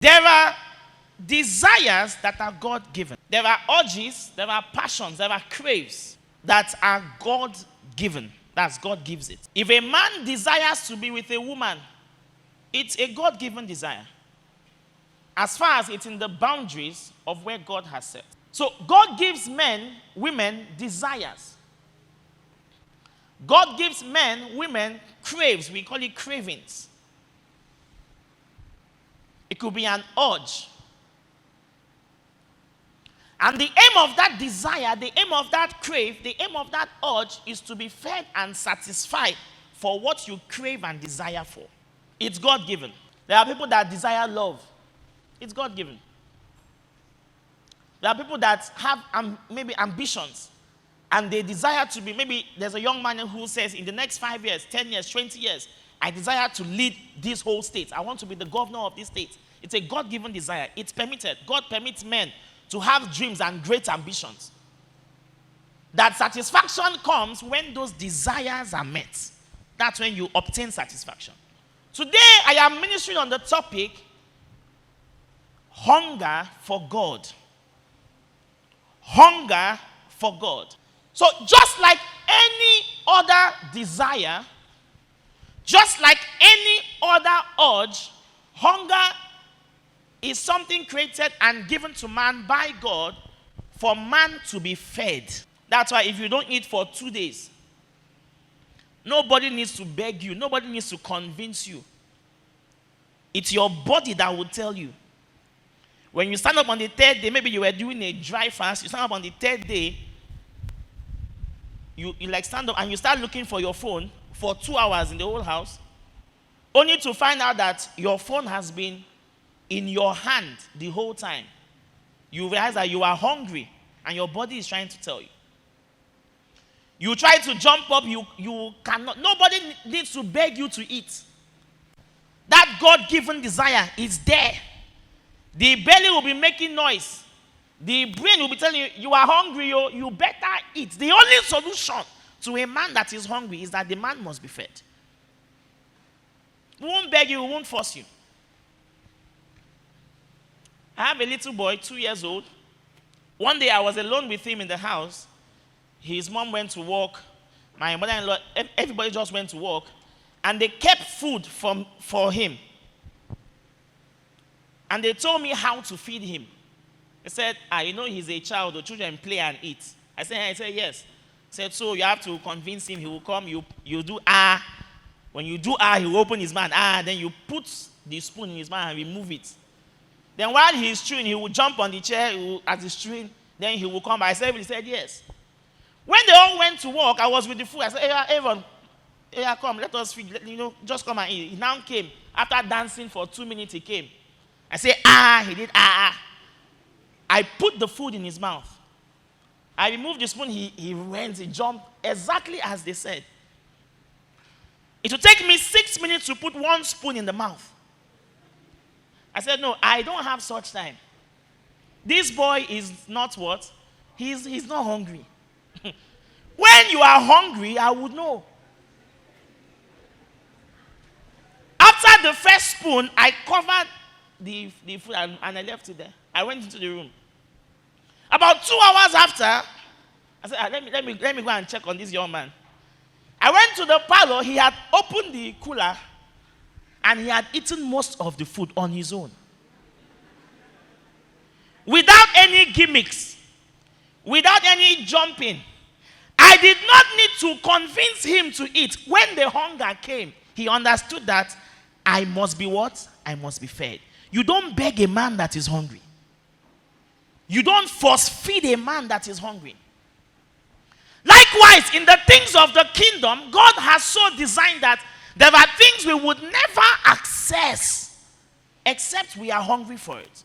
There are desires that are God-given. There are urges, there are passions, there are craves that are God-given. That's God gives it. If a man desires to be with a woman, it's a God-given desire, as far as it's in the boundaries of where God has set. So God gives men, women, desires. God gives men, women, craves. We call it cravings. It could be an urge. And the aim of that desire, the aim of that crave, the aim of that urge is to be fed and satisfied for what you crave and desire for. It's God-given. There are people that desire love. It's God-given. There are people that have maybe ambitions, and they desire to be, maybe there's a young man who says, in the next 5 years, 10 years, 20 years, I desire to lead this whole state. I want to be the governor of this state. It's a God-given desire. It's permitted. God permits men to have dreams and great ambitions. That satisfaction comes when those desires are met. That's when you obtain satisfaction. Today, I am ministering on the topic, hunger for God. Hunger for God. So just like any other desire, just like any other urge, hunger is something created and given to man by God for man to be fed. That's why if you don't eat for 2 days, nobody needs to beg you. Nobody needs to convince you. It's your body that will tell you. When you stand up on the 3rd day, maybe you were doing a dry fast, you stand up on the 3rd day, you like stand up and you start looking for your phone for 2 hours in the whole house, only to find out that your phone has been in your hand the whole time. You realize that you are hungry and your body is trying to tell you. You try to jump up, you cannot. Nobody needs to beg you to eat. That God-given desire is there. The belly will be making noise. The brain will be telling you, you are hungry, you better eat. The only solution to a man that is hungry is that the man must be fed. We won't beg you, we won't force you. I have a little boy, 2 years old. One day I was alone with him in the house. His mom went to work. My mother-in-law, everybody just went to work. And they kept food for him. And they told me how to feed him. They said, he's a child, the children play and eat. I said, yes. Said, so you have to convince him, he will come, you do ah. When you do ah, he will open his mouth, then you put the spoon in his mouth and remove it. Then while he's chewing, he will jump on the chair as he's chewing, then he will come. He said, yes. When they all went to work, I was with the food. I said, hey, Aaron, come, let us feed, just come and eat. He now came. After dancing for 2 minutes, he came. I said, he did I put the food in his mouth. I removed the spoon, he went, he jumped, exactly as they said. It would take me 6 minutes to put 1 spoon in the mouth. I said, no, I don't have such time. This boy is not what? He's not hungry. When you are hungry, I would know. After the first spoon, I covered the food and I left it there. I went into the room. About 2 hours after, I said, let me go and check on this young man. I went to the parlor. He had opened the cooler and he had eaten most of the food on his own. Without any gimmicks, without any jumping. I did not need to convince him to eat. When the hunger came, he understood that I must be what? I must be fed. You don't beg a man that is hungry. You don't force feed a man that is hungry. Likewise, in the things of the kingdom, God has so designed that there are things we would never access except we are hungry for it.